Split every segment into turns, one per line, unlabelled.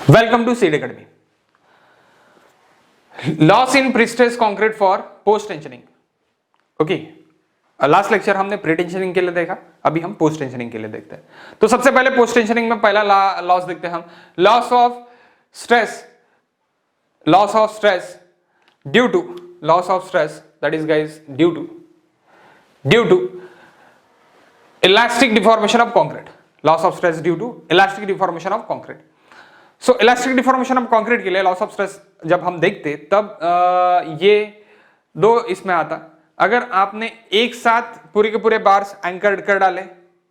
Welcome to Seed Academy. Loss in pre-stress concrete for post tensioning. Okay, last lecture हमने pre tensioning के लिए देखा, अभी हम पोस्ट टेंशनिंग के लिए देखते हैं। तो सबसे पहले पोस्ट टेंशनिंग में पहला लॉस देखते हैं हम, loss of stress due to that is guys due to elastic deformation of concrete. Loss of stress due to elastic deformation of concrete. So elastic deformation of concrete के लिए loss of stress जब हम देखते तब ये दो इसमें आता। अगर आपने एक साथ पूरे के पूरे बार्स एंकर्ड कर डाले,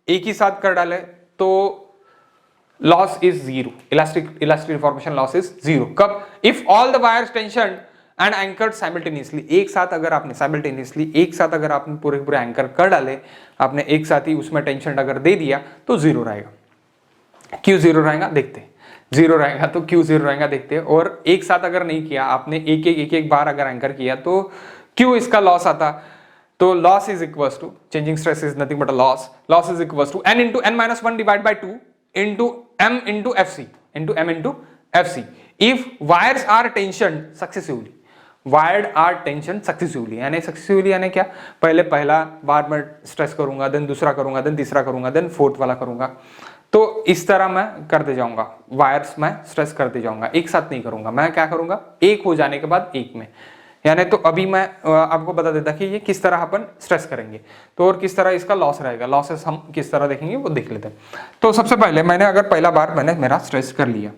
एक ही साथ कर डाले, तो loss is zero, elastic deformation loss is zero. कब? If all the wires tension and anchored simultaneously, एक साथ अगर आपने पूरे के पूरे एंकर कर डाले, आपने एक साथ ही उसमें टेंशन अगर दे दिया तो जीरो रहेगा। क्यों जीरो रहेगा देखते हैं, जीरो रहेगा तो क्यों जीरो रहेगा देखते हैं। और एक साथ अगर नहीं किया आपने, एक बार अगर एंकर किया तो क्यों इसका लॉस आता? तो loss is equals to, changing stress is nothing but a loss is equals to n into n minus 1 divided by 2 into m into fc if wires are tensioned successively, यानी successively यानी क्या? पहले पहला बार मैं stress करूंगा, then दूसरा करूंगा, then तीसरा करूंगा, देन फोर्थ वाला करूंगा। तो इस तरह मैं करते जाऊंगा, वायर्स में स्ट्रेस करते जाऊंगा, एक साथ नहीं करूंगा। मैं क्या करूंगा, एक हो जाने के बाद एक में, यानी तो अभी मैं आपको बता देता कि ये किस तरह अपन स्ट्रेस करेंगे, तो और किस तरह इसका लॉस रहेगा। लॉसेस हम किस तरह देखेंगे वो देख लेते हैं। तो सबसे पहले मैंने अगर पहला बार मैंने मेरा स्ट्रेस कर लिया,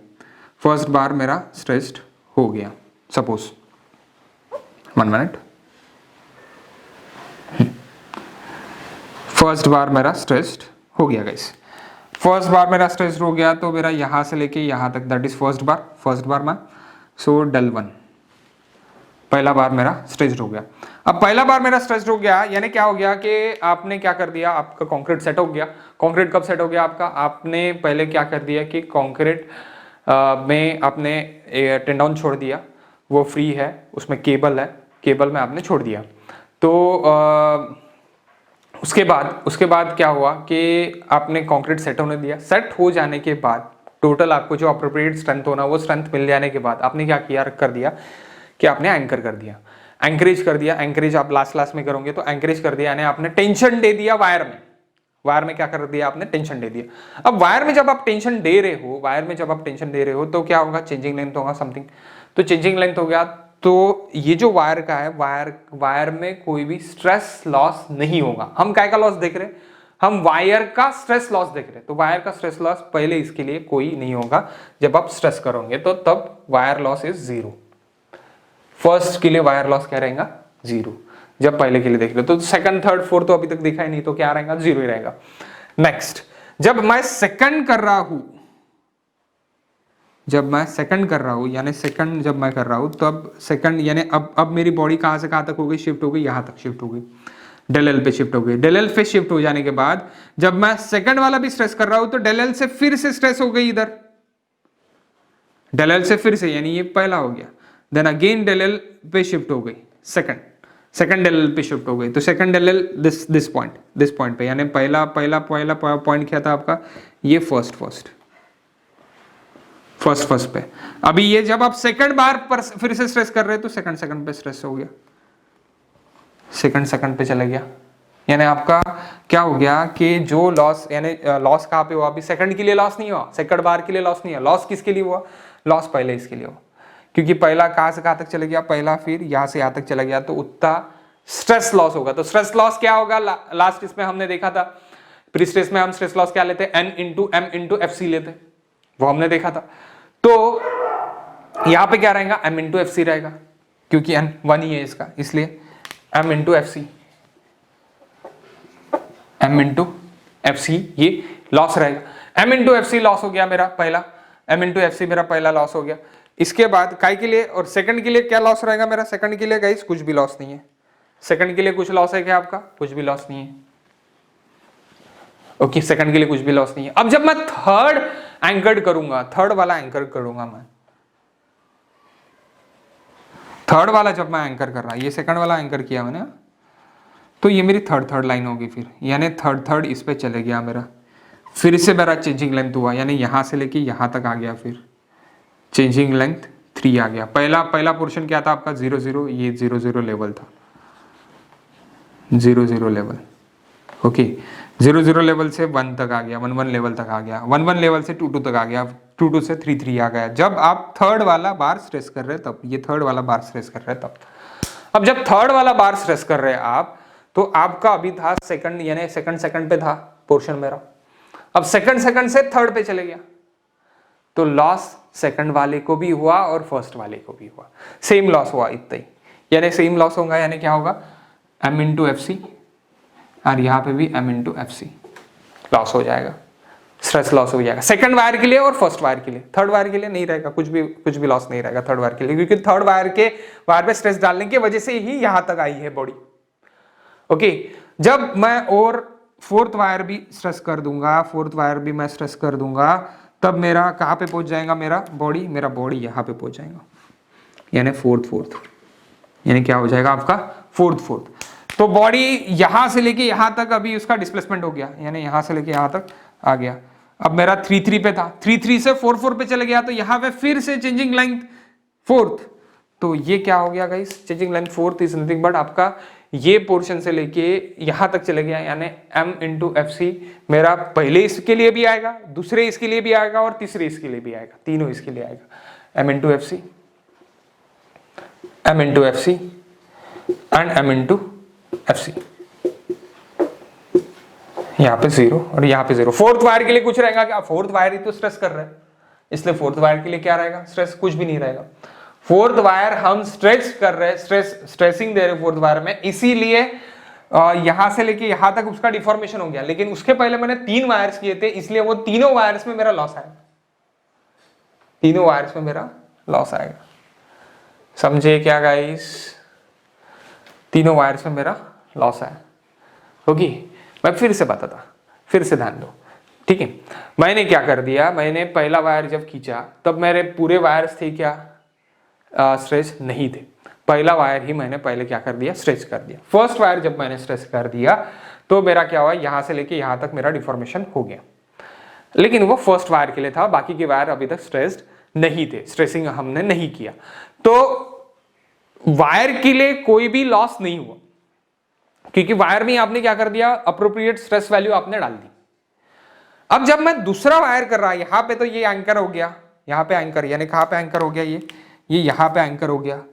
फर्स्ट बार मेरा स्ट्रेस्ड हो गया, सपोज 1 मिनट, फर्स्ट बार मेरा स्ट्रेस्ड हो गया गाइस। फर्स्ट बार मेरा स्ट्रेस्ड हो गया तो मेरा यहां से लेके यहां तक, दैट इज फर्स्ट बार में, सो del 1 पहला बार मेरा स्ट्रेस्ड हो गया। अब पहला बार मेरा स्ट्रेस्ड हो गया यानी क्या हो गया कि आपने क्या कर दिया, आपका कंक्रीट सेट हो गया। कंक्रीट कब सेट हो गया आपका? आपने पहले क्या कर दिया कि कंक्रीट में आपने टेंडन छोड़ दिया, वो फ्री है, उसमें केबल है, केबल में आपने छोड़ दिया। तो उसके बाद क्या हुआ कि आपने कंक्रीट सेट होने दिया। सेट हो जाने के बाद टोटल आपको जो अप्रोप्रिएट स्ट्रेंथ होना वो स्ट्रेंथ मिल जाने के बाद आपने क्या किया, कर दिया कि आपने एंकर कर दिया, एंकरेज कर दिया। एंकरेज आप लास्ट में करोगे तो एंकरेज कर दिया यानी आपने टेंशन दे दिया वायर में क्या कर दिया आपने, टेंशन दे दिया। अब वायर में जब आप टेंशन दे रहे हो तो क्या होगा, चेंजिंग लेंथ होगा समथिंग। तो चेंजिंग लेंथ हो गया तो ये जो वायर का है, वायर में कोई भी स्ट्रेस लॉस नहीं होगा। हम क्या का लॉस देख रहे हैं, हम वायर का स्ट्रेस लॉस देख रहे हैं। तो वायर का स्ट्रेस लॉस पहले इसके लिए कोई नहीं होगा। जब आप स्ट्रेस करोगे तो तब wire loss is zero. First के लिए वायर लॉस क्या रहेगा, जीरो। जब पहले के लिए देख लो तो सेकंड थर्ड फोर्थ तो अभी तक देखा ही नहीं, तो क्या रहेगा, जीरो ही रहेगा। नेक्स्ट, जब मैं सेकंड कर रहा हूं यानी सेकंड जब मैं कर रहा हूं तब सेकंड यानी अब मेरी बॉडी कहां से कहां तक हो गई, शिफ्ट हो गई, यहां तक शिफ्ट हो गई, del L पे शिफ्ट हो गई। del L पे शिफ्ट हो जाने के बाद जब मैं सेकंड वाला भी स्ट्रेस कर रहा हूं तो del L से फिर से स्ट्रेस हो गई इधर, del L से फिर से, यानी ये पहला हो गया, देन अगेन del L पे शिफ्ट हो गई, सेकंड del L पे शिफ्ट हो गई। तो second del L this point पे, यानी पहला पॉइंट क्या था आपका, ये फर्स्ट पे। अभी ये जब आप सेकंड बार पर फिर से स्ट्रेस कर रहे हैं तो सेकंड पे स्ट्रेस हो गया, सेकंड पे चला गया। यानी आपका क्या हो गया कि जो लॉस, यानी लॉस कहाँ पे हुआ, अभी सेकंड के लिए लॉस नहीं हुआ, सेकंड बार के लिए लॉस नहीं हुआ। लॉस किसके लिए हुआ, लॉस पहले इसके लिए हुआ, क्योंकि पहला कहां से कहां तक चला गया, पहला फिर यहां से यहां तक चला गया, तो उतना स्ट्रेस लॉस होगा। तो स्ट्रेस लॉस क्या होगा, लास्ट इसमें हमने देखा था, प्री स्ट्रेस में हम स्ट्रेस लॉस क्या लेते, n into m into fc लेते, वो हमने देखा था। तो यहां पे क्या रहेगा, m into fc रहेगा, क्योंकि n 1 ही है इसका, इसलिए m into fc ये लॉस रहेगा। m into fc लॉस हो गया मेरा पहला, m into fc मेरा पहला लॉस हो गया। इसके बाद काय के लिए और सेकंड के लिए क्या लॉस रहेगा मेरा, सेकंड के लिए गाइस कुछ भी लॉस नहीं है। सेकंड के लिए कुछ लॉस है क्या आपका, कुछ भी लॉस नहीं है। ओके, सेकंड के लिए कुछ भी लॉस नहीं है। अब जब मैं थर्ड वाला एंकर करूंगा मैं, थर्ड वाला जब मैं एंकर कर रहा, ये सेकंड वाला एंकर किया मैंने, तो ये मेरी थर्ड लाइन होगी फिर, यानी थर्ड इस पे चले गया मेरा, फिर से मेरा चेंजिंग लेंथ हुआ, यानी यहां से लेके यहां तक आ गया, फिर चेंजिंग लेंथ 3 आ गया। पहला पोर्शन क्या था आपका 0 0, ये 0 0 लेवल था, 0 0 लेवल। ओके 0 0 लेवल से 1 तक आ गया, 1 1 लेवल तक आ गया, 1 1 लेवल से 2 2 तक आ गया, 2 2 से 3 3 आ गया। जब आप थर्ड वाला बार स्ट्रेस कर रहे हैं तब, ये थर्ड वाला बार स्ट्रेस कर रहे हैं तब। अब जब थर्ड वाला बार स्ट्रेस कर रहे हैं आप, तो आपका अभी था सेकंड, यानी सेकंड पे था पोर्शन मेरा। अब सेकंड से थर्ड पे चले गया, तो लॉस सेकंड वाले को भी हुआ और फर्स्ट वाले को भी हुआ, सेम लॉस हुआ इतना ही। यानी सेम लॉस होगा, यानी क्या होगा m इंटू एफ सी, और यहाँ पे भी m into F C loss हो जाएगा, स्ट्रेस लॉस हो जाएगा सेकंड वायर के लिए और फर्स्ट वायर के लिए। थर्ड वायर के लिए नहीं रहेगा, कुछ भी लॉस नहीं रहेगा थर्ड वायर के लिए, क्योंकि थर्ड वायर पे स्ट्रेस डालने की वजह से ही यहां तक आई है बॉडी। ओके जब मैं और फोर्थ वायर भी स्ट्रेस कर दूंगा, फोर्थ वायर भी मैं स्ट्रेस कर दूंगा, तब मेरा कहाँ पे पहुंच जाएगा मेरा बॉडी यहाँ पे पहुंच जाएगा, यानी फोर्थ, यानी क्या हो जाएगा आपका फोर्थ। तो बॉडी यहां से लेके यहां तक अभी उसका डिस्प्लेसमेंट हो गया, यानी यहां से लेके यहां तक आ गया। अब मेरा 3 3 पे था, 3 3 से 4 4 पे चले गया, तो यहां पे फिर से चेंजिंग लेंथ फोर्थ। तो ये क्या हो गया guys, changing length fourth is nothing but आपका ये पोर्शन से लेके यहां तक चले गया, यानी m इंटू एफ सी मेरा पहले इसके लिए भी आएगा, दूसरे इसके लिए भी आएगा और तीसरे इसके लिए भी आएगा, तीनों इसके लिए आएगा। m into F C, m into F C and m into F C, यहाँ पे 0 और यहाँ पे 0। फोर्थ वायर के लिए कुछ रहेगा क्या, फोर्थ वायर ही तो स्ट्रेस कर रहा है, इसलिए फोर्थ वायर के लिए क्या रहेगा, स्ट्रेस कुछ भी नहीं रहेगा। फोर्थ वायर हम स्ट्रेच कर रहे हैं, स्ट्रेसिंग दे रहे हैं फोर्थ वायर में, इसीलिए यहां से लेके यहां तक उसका डिफॉर्मेशन हो गया। लेकिन उसके पहले मैंने 3 वायर्स किए थे, इसलिए वो तीनों वायर्स में मेरा लॉस आएगा, तीनों वायर्स में मेरा लॉस आएगा। समझे क्या गाइस, तीनों वायर्स में मेरा लॉस आया। ओके मैं फिर से बताता, फिर से ध्यान दो, ठीक है। मैंने क्या कर दिया, मैंने पहला वायर जब खींचा तब मेरे पूरे वायर्स थे क्या स्ट्रेच नहीं थे, पहला वायर ही मैंने पहले क्या कर दिया, स्ट्रेच कर दिया। फर्स्ट वायर जब मैंने स्ट्रेच कर दिया तो मेरा क्या हुआ, यहां से लेके यहां तक मेरा डिफॉर्मेशन हो गया, लेकिन वो फर्स्ट वायर के लिए था, बाकी के वायर अभी तक स्ट्रेस्ड नहीं थे, स्ट्रेसिंग हमने नहीं किया, तो वायर के लिए कोई भी लॉस नहीं हुआ, क्योंकि वायर में आपने क्या कर दिया, अप्रोप्रिएट स्ट्रेस वैल्यू आपने डाल दी। अब जब मैं दूसरा वायर कर रहा, यहां पे तो ये एंकर हो गया, यहां पे एंकर, यानी कहां पे एंकर हो गया, ये यहां पे एंकर हो गया,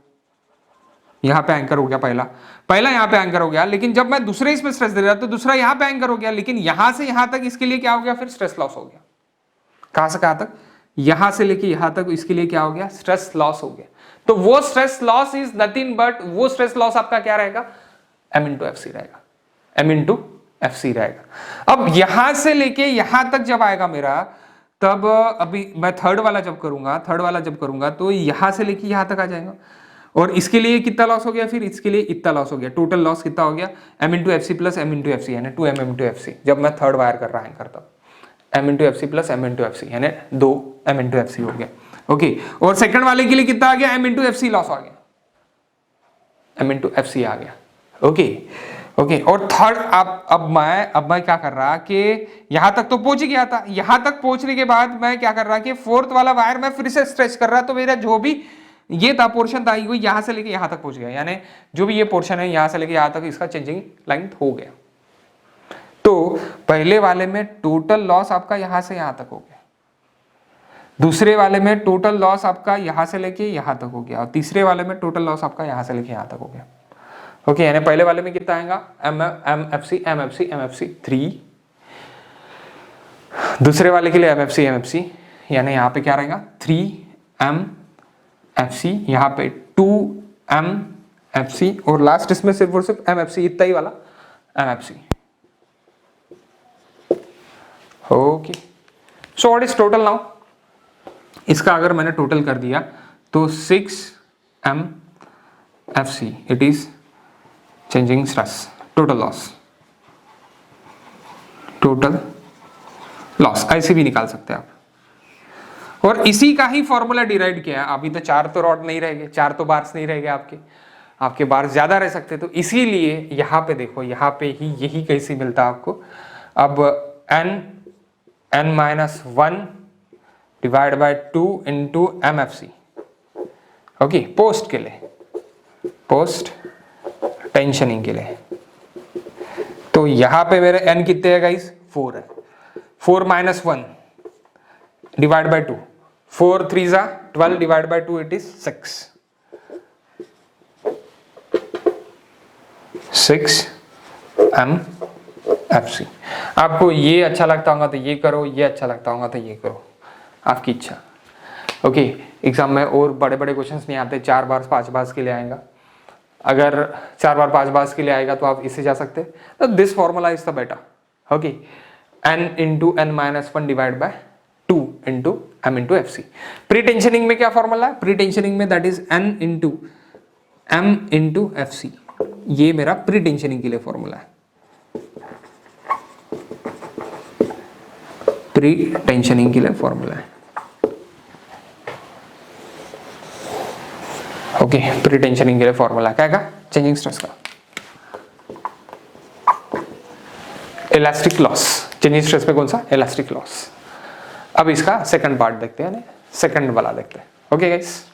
यहां पे एंकर हो गया, पहला यहां पे एंकर हो गया। लेकिन जब मैं दूसरे इसमें स्ट्रेस दे रहा तो दूसरा यहां पे एंकर हो गया, लेकिन यहां से यहां तक इसके लिए क्या हो गया, फिर स्ट्रेस लॉस हो गया। कहां से कहां तक, यहां से लेके यहां तक इसके लिए क्या हो गया, स्ट्रेस लॉस हो गया। तो वो stress loss is nothing but, वो स्ट्रेस लॉस आपका क्या रहेगा, m इंटू एफ सी रहेगा, m इंटू एफ सी रहेगा। अब यहां से लेके यहां तक जब आएगा मेरा, तब अभी मैं थर्ड वाला जब करूंगा तो यहां से लेके यहां तक आ जाएगा, और इसके लिए कितना लॉस हो गया, फिर इसके लिए इतना लॉस हो गया, टोटल लॉस कितना हो गया, m into F C plus m into F C, यानी 2m इंटू एफ सी। जब मैं थर्ड वायर कर रहा एंकर तब m into F C plus m into F C, यानी 2m इंटू एफ सी हो गया। ओके और सेकंड वाले के लिए कितना आ गया, m into F C loss आ गया, m इंटू एफ सी आ गया। ओके और थर्ड अब मैं क्या कर रहा कि यहां तक तो पहुंच ही गया था, यहां तक पहुंचने के बाद मैं क्या कर रहा कि फोर्थ वाला वायर मैं फिर से स्ट्रेच कर रहा, तो मेरा जो भी ये था पोर्शन था वो यहां से लेके यहां तक पहुंच गया, यानी जो भी ये पोर्शन है यहां से लेके यहां तक इसका चेंजिंग लेंथ हो गया। तो पहले वाले में टोटल लॉस आपका यहां से यहां तक हो गया, दूसरे वाले में टोटल लॉस आपका यहां से लेके यहां तक हो गया, और तीसरे वाले में टोटल लॉस आपका यहां से लेके यहां तक हो गया। ओके यानी पहले वाले में कितना आएगा, एम एफ सी 3, दूसरे वाले के लिए एम एफ सी, यानी यहाँ पे क्या रहेगा 3m एफ सी, यहाँ पे 2m एफ सी, और लास्ट इसमें सिर्फ और सिर्फ एम एफ सी, इतना ही वाला M F C. Okay so what is total now, इसका अगर मैंने टोटल कर दिया तो 6m F C, it is changing stress, total loss ऐसे भी निकाल सकते हैं आप। और इसी का ही फॉर्मूला डिराइव किया है। अभी तो 4 तो रॉड नहीं रहेंगे, 4 तो बार्स नहीं रहेंगे, आपके बार्स ज्यादा रह सकते, तो इसीलिए यहाँ पे देखो, यहाँ पे ही यही कैसे मिलता है आपको। अब n-1 divide by 2 into MFC। Okay, post के लिए, पोस्ट टेंशनिंग के लिए। तो यहां पे मेरे n कितने है गाइस? 4 है। 4 माइनस 1 डिवाइड बाय 2, 4 3 जा 12 divide by 2 it is 6 MFC। आपको ये अच्छा लगता होगा तो ये करो, ये अच्छा लगता होगा तो ये करो, आपकी इच्छा। ओके, एग्जाम में और बड़े बड़े क्वेश्चंस नहीं आते, 4 बार 5 बार के लिए आएगा। अगर 4 बार 5 बार के लिए आएगा तो आप इससे जा सकते हैं। तो दिस फॉर्मूला इज द बेटा। Okay, n into n minus 1 divide by 2 into m into FC। Pre tensioning में क्या फॉर्मूला है? प्री टेंशनिंग में that is n into m into FC। ये मेरा प्री टेंशनिंग के लिए फॉर्मूला है, प्री टेंशनिंग के लिए फॉर्मूला है। ओके, प्री टेंशनिंग के लिए फॉर्मूला क्या का? चेंजिंग स्ट्रेस का इलास्टिक लॉस। चेंजिंग स्ट्रेस में कौन सा? Elastic loss. अब इसका सेकंड पार्ट देखते हैं, सेकंड वाला देखते हैं। ओके गाइस,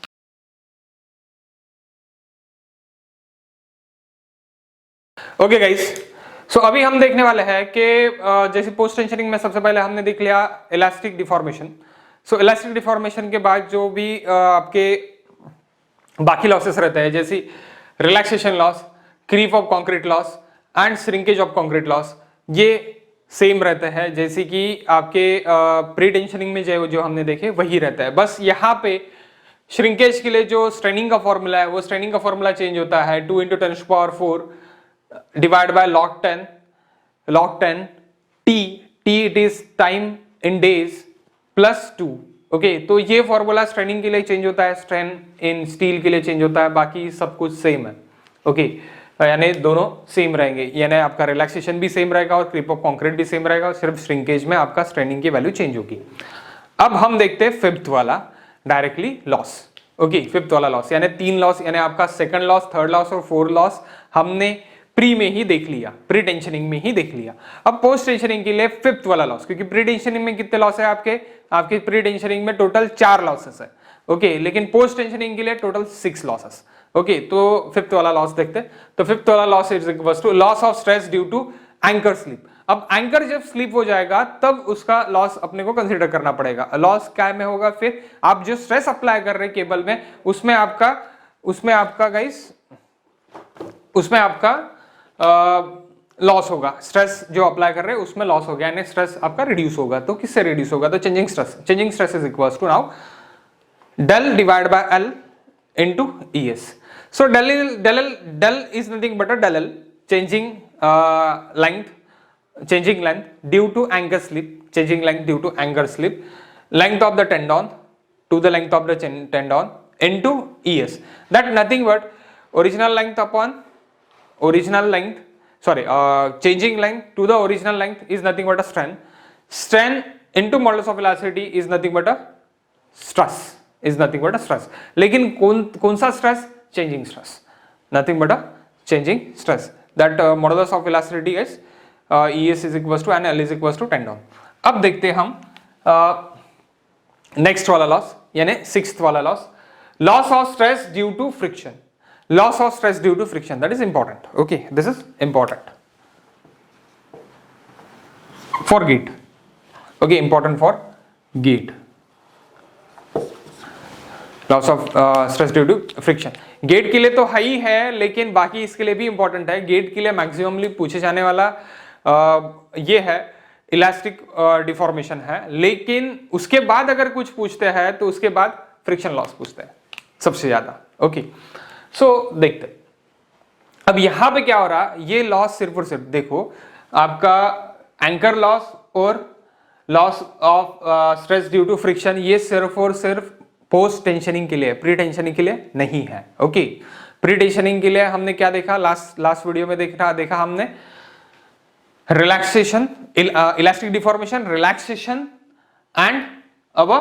ओके गाइस, सो अभी हम देखने वाले हैं कि जैसे पोस्ट टेंशनिंग में सबसे पहले हमने देख लिया इलास्टिक डिफॉर्मेशन। सो इलास्टिक डिफॉर्मेशन के बाद जो भी आपके बाकी लॉसेस रहते हैं, जैसे relaxation loss, creep of concrete loss and shrinkage of concrete loss, ये सेम रहते हैं जैसे कि आपके प्री टेंशनिंग में जो हमने देखे वही रहता है। बस यहाँ पे श्रिंकेज के लिए जो स्ट्रेनिंग का फॉर्मूला है वो स्ट्रेनिंग का फॉर्मूला चेंज होता है, 2 × 10⁴ divide by log 10 t it is time in days plus 2। Okay, तो ये फॉर्मूला स्ट्रेनिंग के लिए चेंज होता है, स्ट्रेन इन स्टील के लिए चेंज होता है, बाकी सब कुछ सेम है। ओके, यानी दोनों सेम रहेंगे, यानी आपका रिलैक्सेशन भी सेम रहेगा और क्रीप ऑफ कंक्रीट भी सेम रहेगा, सिर्फ श्रिंकेज में आपका स्ट्रेनिंग की वैल्यू चेंज होगी। अब हम देखते हैं फिफ्थ वाला, डायरेक्टली लॉस। ओके, फिफ्थ वाला लॉस यानी 3 लॉस, यानी आपका सेकंड लॉस, थर्ड लॉस और 4th लॉस हमने प्री में ही देख लिया, प्री टेंशनिंग में ही देख लिया। अब पोस्ट टेंशनिंग के लिए फिफ्थ वाला लॉस, क्योंकि प्री टेंशनिंग में कितने लॉस है आपके प्री टेंशनिंग में टोटल 4 लॉसेस है। ओके, लेकिन पोस्ट टेंशनिंग के लिए टोटल 6 लॉसेस। ओके, तो फिफ्थ वाला लॉस देखते हैं। तो फिफ्थ वाला loss is equals to loss of stress due to anchor slip. अब एंकर जब स्लिप हो जाएगा तब उसका लॉस अपने को कंसीडर करना पड़ेगा। लॉस क्या में होगा? फिर आप जो स्ट्रेस अप्लाई कर रहे हैं केबल में उसमें आपका गाइस लॉस होगा। स्ट्रेस जो अप्लाई कर रहे हैं उसमें लॉस हो गया, यानी स्ट्रेस आपका रिड्यूस होगा। तो किससे रिड्यूस होगा? तो changing stress is equals to now del divide by L into ES. So del is nothing but a del changing length due to anchor slip, changing length due to anchor slip, length of the tendon to the length of the tendon into ES. That nothing but original length upon original length, changing length to the original length is nothing but a strain. Strain into modulus of elasticity is nothing but a stress. लेकिन कौन सा stress? Changing stress, nothing but a changing stress. That modulus of elasticity is ES is equals to and L is equals to tendon. अब देखते हैं हम next वाला loss, यानी 6th वाला loss, loss of stress due to friction. Loss of stress due to friction, that is important. Okay, this is important for GATE. Okay, important for GATE, loss of stress due to friction. GATE के लिए तो high है, लेकिन बाकी इसके लिए भी important है। गेट के लिए मैक्सिममली पूछे जाने वाला ये है इलास्टिक डिफॉर्मेशन है, लेकिन उसके बाद अगर कुछ पूछते हैं तो उसके बाद फ्रिक्शन लॉस पूछते हैं सबसे ज्यादा। ओके, सो देखते अब यहां पे क्या हो रहा, ये लॉस सिर्फ और सिर्फ देखो आपका एंकर लॉस और loss of stress due to friction, ये सिर्फ और सिर्फ पोस्ट टेंशनिंग के लिए, प्री टेंशनिंग के लिए नहीं है। ओके, प्री टेंशनिंग के लिए हमने क्या देखा? लास्ट वीडियो में देखा हमने relaxation, elastic deformation, relaxation and अब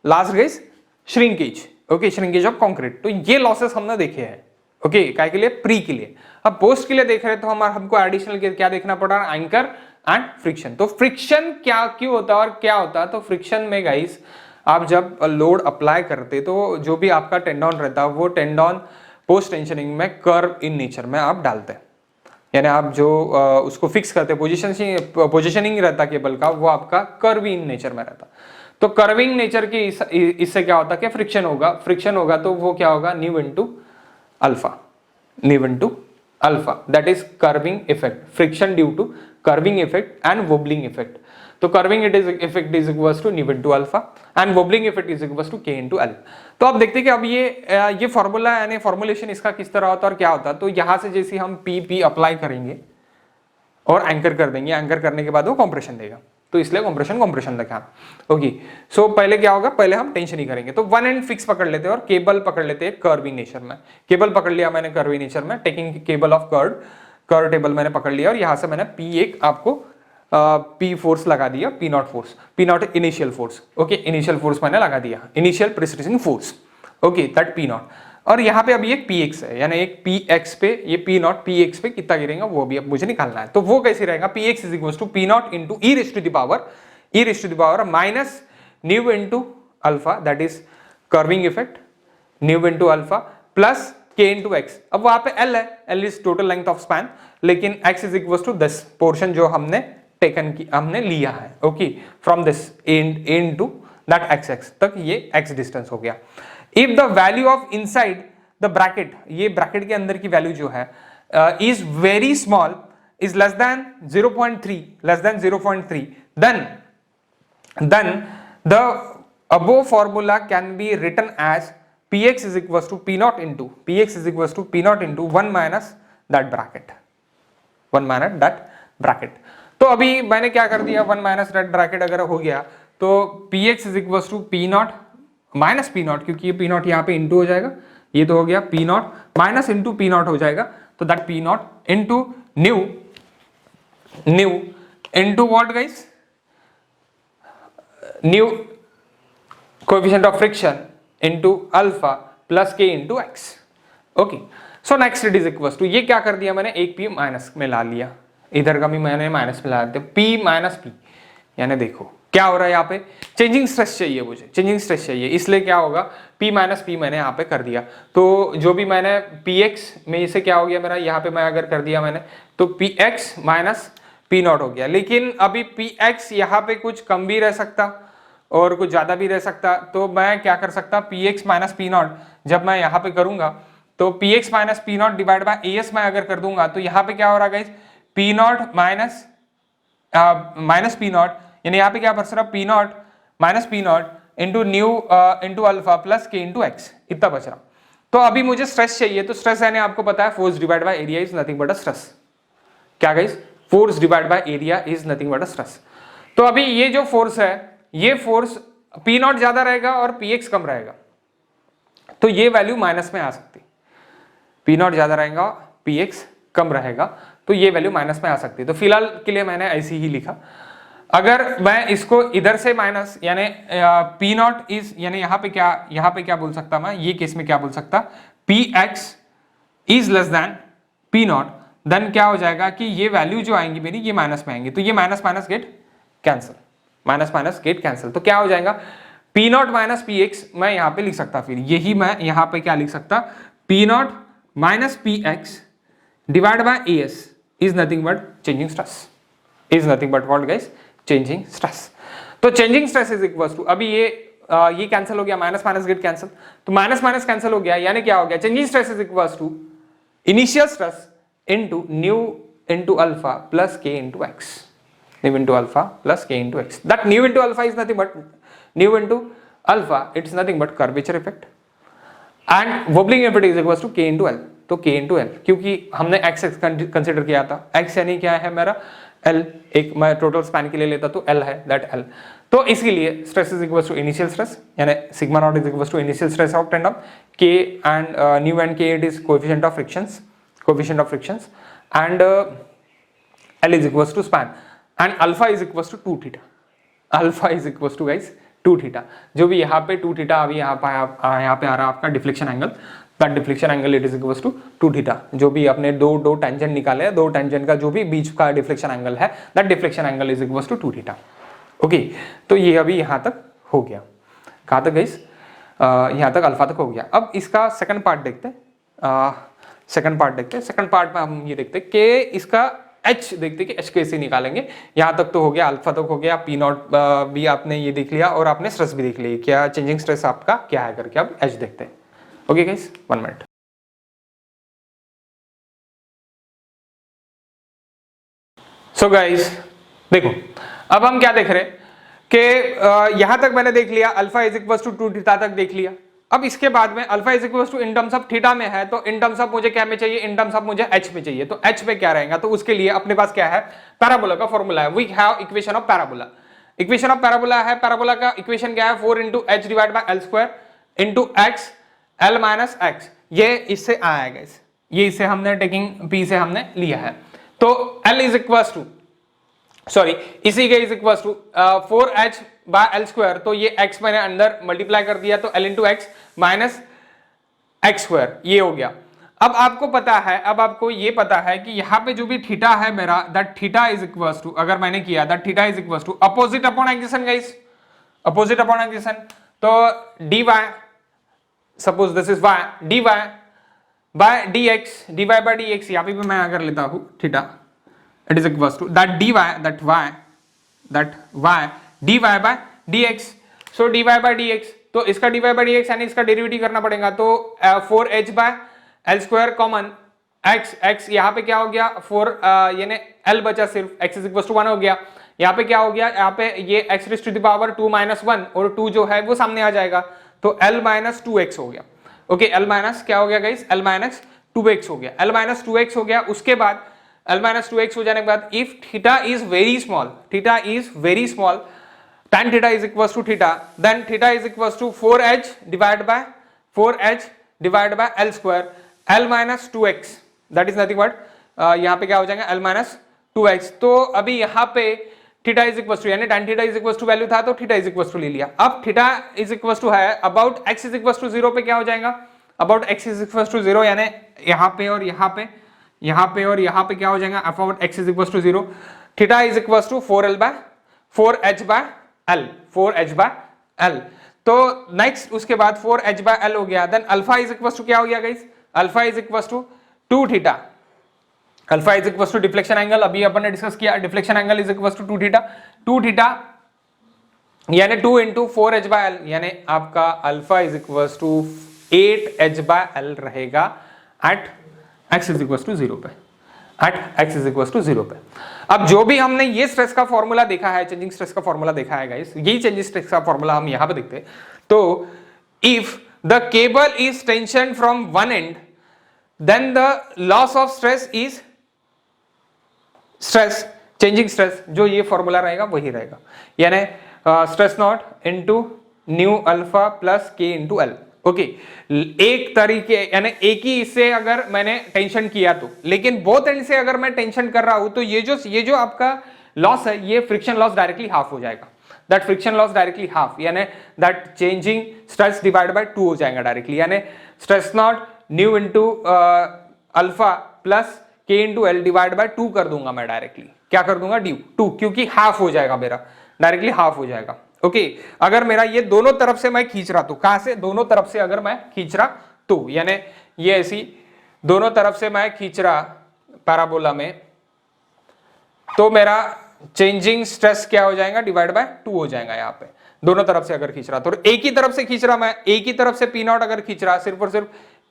last guys shrinkage. Okay, shrinkage of concrete. तो ये लॉसेस हमने देखे हैं। ओके, काय के लिए? प्री के लिए। अब पोस्ट के लिए देख रहे तो हमको एडिशनल क्या देखना पड़ रहा? Anchor and friction. तो फ्रिक्शन क्या क्यों होता है और क्या होता है? तो फ्रिक्शन में गाइस आप जब लोड अप्लाई करते तो जो भी आपका टेंडन रहता है वो टेंडन पोस्ट टेंशनिंग में कर्व इन नेचर में आप डालते हैं, यानी आप जो उसको फिक्स करते हैं पोजिशनिंग रहता केबल का वो आपका कर्व इन नेचर में रहता। तो कर्विंग नेचर की इससे क्या होता है कि फ्रिक्शन होगा तो वो क्या होगा mu into alpha that is curving effect, friction due to curving effect and wobbling effect. तो curving effect is equals to mu into alpha and wobbling effect is equals to K into L. तो आप देखते हैं कि अब ये formula यानी formulation इसका किस तरह होता है और क्या होता है। तो यहां से जैसे हम पी अप्लाई करेंगे और एंकर कर देंगे, एंकर करने के बाद वो कंप्रेशन देगा, तो इसलिए कंप्रेशन लिखा। ओके, सो पहले क्या होगा, पहले हम टेंशन ही करेंगे। तो वन एंड फिक्स पकड़ लेते हैं और केबल पकड़ लेते हैं कर्विंग नेचर में। केबल पकड़ लिया मैंने कर्विंग नेचर में, taking cable of curve table मैंने पकड़ लिया और यहां से मैंने P1 आपको P फोर्स लगा दिया, P0 initial force. Okay, initial force मैंने लगा दिया, initial precipitation force. Okay, that P0। और यहाँ पे अभी एक Px है, यानी एक Px पे ये P0 Px पे कितना गिरेगा वो भी अब मुझे निकालना है। तो वो कैसे रहेगा, Px is equal to P0 into e raise to the power minus nu into alpha that is curving effect, nu into alpha plus k into x. अब वहां पे L है, L is total length of span, लेकिन x is equal to this portion जो हमने लिया है। Okay, from this end to that x तक ये x डिस्टेंस हो गया। If the value of inside the bracket, ये ब्रैकेट के अंदर की वैल्यू जो है is very small, is less then 0.3, then the above formula can be written as Px is equals to P0 into 1 minus that bracket, तो अभी मैंने क्या कर दिया, 1 माइनस दैट ब्रैकेट अगर हो गया तो Px is equal to P0 minus P0, क्योंकि ये P0 यहाँ पे इंटू हो जाएगा, ये तो हो गया P0 माइनस इंटू P0 हो जाएगा, तो that P0 into mu into what guys, mu coefficient of friction into alpha plus K into x. Okay, so next it is equal to, ये क्या कर दिया मैंने, एक P माइनस में ला लिया, इधर का भी मैंने माइनस में ला दिया, P माइनस P, यानी देखो क्या हो रहा है यहाँ पे, चेंजिंग स्ट्रेस चाहिए मुझे, इसलिए क्या होगा P माइनस P मैंने यहाँ पे कर दिया। तो जो भी मैंने Px में इसे क्या हो गया मेरा, यहाँ पे मैं अगर कर दिया मैंने तो Px माइनस P0 हो गया, लेकिन अभी Px यहाँ पे कुछ कम भी रह सकता और कुछ ज्यादा भी रह सकता। तो मैं क्या कर सकता, Px माइनस P0 जब मैं यहाँ पे करूंगा तो Px minus P0 divide by As मैं अगर कर दूंगा तो यहाँ पे क्या हो रहा है गाइस, P0 माइनस P0, यानी यहाँ पे क्या बच रहा, P0 minus P0 into mu into alpha plus K into x, इतना बच रहा। तो अभी मुझे स्ट्रेस चाहिए, तो स्ट्रेस यानी आपको पता है force divide by area is nothing but a stress. क्या guys, force divide by area is nothing but a stress. तो अभी ये जो फोर्स है, ये फोर्स P0 ज्यादा रहेगा और Px कम रहेगा, तो ये वैल्यू माइनस में आ सकती, P0 ज्यादा रहेगा Px कम रहेगा, तो ये वैल्यू माइनस में आ सकती है। तो फिलहाल के लिए मैंने ऐसे ही लिखा। अगर मैं इसको इधर से माइनस, यानी P0 इज, यानी यहाँ पे क्या बोल सकता मैं, ये केस में क्या बोल सकता, Px is less than P0, then क्या हो जाएगा कि ये वैल्यू जो आएंगी मेरी ये माइनस में आएंगी, तो ये माइनस माइनस गेट कैंसिल, तो क्या हो जाएगा P0 माइनस Px मैं यहाँ पे लिख सकता, फिर यही मैं यहाँ पे क्या लिख सकता, P0 minus Px divide by As is nothing but changing stress, is nothing but what guys, changing stress. तो changing stress is equal to, अभी ये कैंसिल हो गया, माइनस माइनस गेट कैंसिल, तो माइनस माइनस कैंसिल हो गया, यानी क्या हो गया, changing stress is equal to initial stress into mu into alpha plus के into x, mu into alpha plus के into x, that new into alpha is nothing but, mu into alpha it's nothing but curvature effect and wobbling effect is equal to K into L. तो K into L, क्योंकि हमने x consider किया था, x यानी क्या है मेरा L, एक मैं टोटल स्पैन के लिए लेता तो L है, दैट L। तो इसलिए stress is equal to initial stress, यानी sigma naught is equal to initial stress of tendon, K and mu and K it is coefficient of frictions and L is equal to span and alpha is equal to 2 theta, alpha is equal to guys 2 theta, जो भी यहाँ पे 2 theta अभी यहाँ पे आ रहा है आपका deflection angle, that deflection angle it is equal to 2 theta, जो भी अपने दो टेंजेंट निकाले हैं, दो टेंजेंट का जो भी बीच का डिफ्लेक्शन एंगल है, that deflection angle is equal to 2 theta. Okay, तो ये अभी यहाँ तक हो गया। कहाँ तक गाइस, यहाँ तक अल्फा तक हो गया। अब इसका सेकंड पार्ट देखते हैं, सेकंड पार्ट में हम ये देखते हैं कि इसका एच देखते हैं कि एच कैसे निकालेंगे। यहाँ तक तो हो गया, अल्फा तक हो गया, पी नॉट भी आपने ये देख लिया और आपने स्ट्रेस भी देख लिया, क्या चेंजिंग स्ट्रेस आपका क्या है करके। अब एच देखते हैं। Okay guys, 1 minute. So guys देखो, अब हम क्या देख रहे हैं कि यहां तक मैंने देख लिया, alpha is equal to 2 theta तक देख लिया। अब इसके बाद में alpha is equal to in terms of theta में है, तो इन टर्म्स ऑफ मुझे क्या में चाहिए, इन टर्म्स ऑफ मुझे एच में चाहिए। तो एच में क्या रहेगा, तो उसके लिए अपने पास क्या है, पैराबोला का फॉर्मूला है। We have equation of parabola. Equation of parabola है, पैराबोला का इक्वेशन क्या है, 4 into h divide by l square into x l minus x. ये इससे आएगा, ये इससे हमने टेकिंग पी से हमने लिया है। तो l is equal to, sorry इसी के is equal to 4h by l square. तो ये x मैंने अंदर मल्टीप्लाई कर दिया, तो l into x minus x square, ये हो गया। अब आपको पता है, अब आपको ये पता है कि यहाँ पे जो भी थीटा है मेरा, that theta is equal to, अगर मैंने किया that theta is equal to opposite upon adjacent guys, opposite upon adjacent. तो dy, suppose this is y, dy by dx, dy by dx, यहाँ पे भी मैं अगर लेता हूँ theta, it is equals to that dy, that y dy by dx। so dy by dx, तो इसका dy by dx यानी इसका डेरिवेटिव करना पड़ेगा। तो 4h by l square common x यहाँ पे क्या हो गया 4 यानी l बचा सिर्फ, x इज इक्वल टू 1 हो गया। यहाँ पे क्या हो गया, यहाँ पे ये x raise to the power 2 minus 1 और 2 जो है वो सामने आ जाएगा, तो l माइनस 2x हो गया। ओके, l माइनस क्या हो गया गाइस, l माइनस 2x हो गया, l माइनस 2x हो गया। उसके बाद l माइनस 2x हो जाने के बाद if theta is very small, theta is very small, tan theta is equal to theta, then theta is equal to 4h divide by l square l minus 2x, that is nothing but यहाँ पे क्या हो जाएगा l minus 2x। तो अभी यहाँ पे theta is equal to, यानी tan theta is equal to value था तो थीटा इज इक्वल टू ले लिया। अब थीटा इज इक्वल टू है about x is equal to 0 पे क्या हो जाएगा, about x is equal to 0, यानी यहाँ पे और यहाँ पे, यहाँ पे और यहाँ पे क्या हो जाएगा, about x is equal to 0, theta is equal to 4h by l। तो नेक्स्ट उसके बाद 4h बाय l हो गया, then alpha is equal to क्या हो गया guys, alpha is equal to 2 theta, alpha is equal to deflection angle, अभी अपन ने डिस्कस किया, deflection angle is equal to 2 theta यानी 2 इंटू 4h बाय l, यानी आपका alpha is equal to 8h by l रहेगा at x is equal to 0 पे, at x is equal to 0 पे। अब जो भी हमने ये स्ट्रेस का फॉर्मूला देखा है, चेंजिंग स्ट्रेस का फॉर्मूला देखा है गाइस, यही चेंजिंग स्ट्रेस का फॉर्मूला हम यहां पे देखते हैं। तो if the cable is tension from one end, then the loss of stress is stress, changing stress, जो ये फॉर्मूला रहेगा वही रहेगा, यानी stress naught into mu alpha plus के इनटू एल। ओके, एक तरीके यानी एक ही इससे अगर मैंने टेंशन किया तो, लेकिन बोथ एंड से अगर मैं टेंशन कर रहा हूं तो ये जो आपका लॉस है, ये फ्रिक्शन लॉस डायरेक्टली हाफ हो जाएगा, that friction loss directly half, यानी that changing stress divide by 2 हो जाएगा डायरेक्टली, यानी stress naught mu into alpha plus के इनटू एल डिवाइड बाय 2 कर दूंगा मैं डायरेक्टली, क्या कर दूंगा ड्यू 2, क्योंकि हाफ हो जाएगा मेरा, डायरेक्टली हाफ हो जाएगा। ओके, अगर मेरा ये दोनों तरफ से मैं खींच रहा तो, कहां से, दोनों तरफ से अगर मैं खींच रहा तो, यानी ये ऐसी दोनों तरफ से मैं खींच रहा पैराबोला में, तो मेरा चेंजिंग स्ट्रेस क्या हो जाएगा, डिवाइड बाय 2 हो जाएगा। यहाँ पे दोनों तरफ से अगर खींच रहा तो, एक ही तरफ से खींच रहा मैं, एक ही तरफ से पी नॉट अगर खींच रहा, सिर्फ और सिर्फ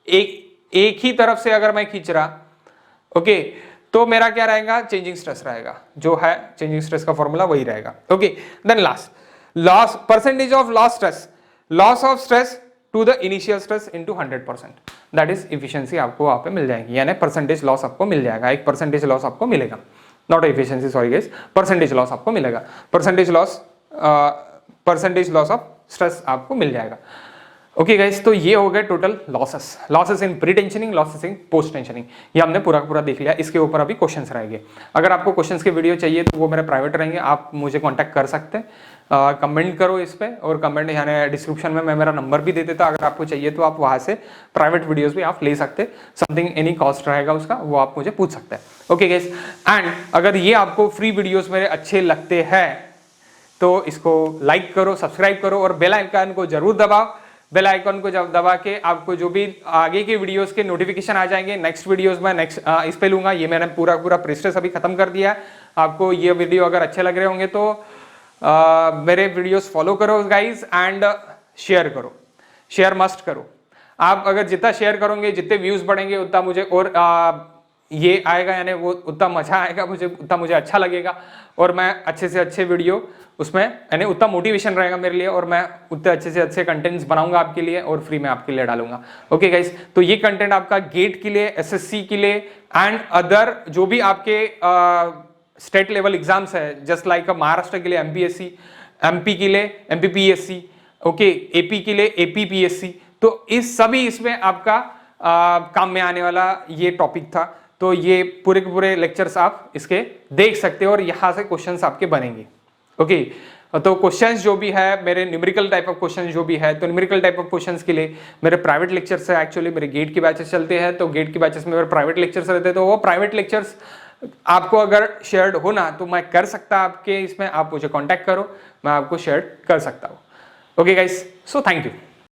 एक ही तरफ से अगर मैं खींच रहा, ओके, तो मेरा क्या रहेगा, चेंजिंग स्ट्रेस रहेगा, जो है चेंजिंग स्ट्रेस का फॉर्मूला वही रहेगा। Okay, then last loss, percentage of loss stress, loss of stress to the initial stress into 100%, that is efficiency आपको वहां पे मिल जाएगी, यानी परसेंटेज लॉस आपको मिल जाएगा, एक परसेंटेज लॉस आपको मिलेगा, not efficiency, sorry guys, percentage loss आपको मिलेगा, परसेंटेज लॉस ऑफ स्ट्रेस आपको मिल जाएगा। ओके गाइस, तो ये हो गए total losses in pre tensioning, losses in post tensioning, ये हमने पूरा का पूरा देख लिया। इसके ऊपर अभी क्वेश्चंस रहेंगे, अगर आपको क्वेश्चंस के वीडियो चाहिए तो वो मेरे प्राइवेट रहेंगे, आप मुझे कांटेक्ट कर सकते हैं, कमेंट करो इस पे, और कमेंट यानी डिस्क्रिप्शन में मैं मेरा नंबर भी दे देता, अगर आपको चाहिए तो आप वहाँ से प्राइवेट वीडियोस भी आप ले सकते हैं, समथिंग एनी कॉस्ट रहेगा उसका, वो आप मुझे पूछ सकते हैं। ओके गाइस, एंड अगर ये आपको फ्री वीडियोस मेरे अच्छे लगते हैं तो इसको लाइक करो, सब्सक्राइब करो और बेल आइकन को जरूर दबाओ। बेल आइकन को जब दबा के आपको जो भी आगे के वीडियोस के नोटिफिकेशन आ जाएंगे। नेक्स्ट वीडियोस में नेक्स्ट इस पे लूंगा। ये मैंने पूरा प्रेस्टेस अभी खत्म कर दिया है। आपको ये वीडियो अगर अच्छे लग रहे होंगे तो मेरे वीडियोस फॉलो करो गाइज एंड शेयर करो, शेयर मस्ट करो। आप अगर जितना शेयर करोगे, जितने व्यूज बढ़ेंगे उतना मुझे और ये आएगा, यानी वो उतना मजा आएगा मुझे, उतना मुझे अच्छा लगेगा और मैं अच्छे से अच्छे वीडियो उसमें, यानी उतना मोटिवेशन रहेगा मेरे लिए और मैं उतने अच्छे से अच्छे कंटेंट्स बनाऊंगा आपके लिए और फ्री में आपके लिए डालूंगा। ओके गाइस, तो ये कंटेंट आपका गेट के लिए, एसएससी के लिए एंड अदर जो भी आपके स्टेट लेवल एग्जाम्स है, जस्ट लाइक महाराष्ट्र के लिए एमपीएससी, एमपी के लिए एमपीपीएससी, ओके, एपी के लिए एपीपीएससी, तो इस सभी इसमें आपका काम में आने वाला ये टॉपिक था। तो ये पूरे के पूरे लेक्चर्स आप इसके देख सकते हो और यहां से क्वेश्चंस आपके बनेंगे। ओके, तो क्वेश्चंस जो भी है मेरे न्यूमेरिकल टाइप ऑफ क्वेश्चंस जो भी है, तो न्यूमेरिकल टाइप ऑफ क्वेश्चंस के लिए मेरे प्राइवेट लेक्चर्स है। एक्चुअली मेरे गेट के बैचेस चलते हैं, तो गेट के बैचेस में मेरे प्राइवेट लेक्चर्स रहते हैं। तो वो प्राइवेट लेक्चर्स आपको अगर शेयर्ड होना तो मैं कर सकता आपके इसमें, आप मुझे कॉन्टैक्ट करो, मैं आपको शेयर कर सकता हूँ। Okay guys, so thank you.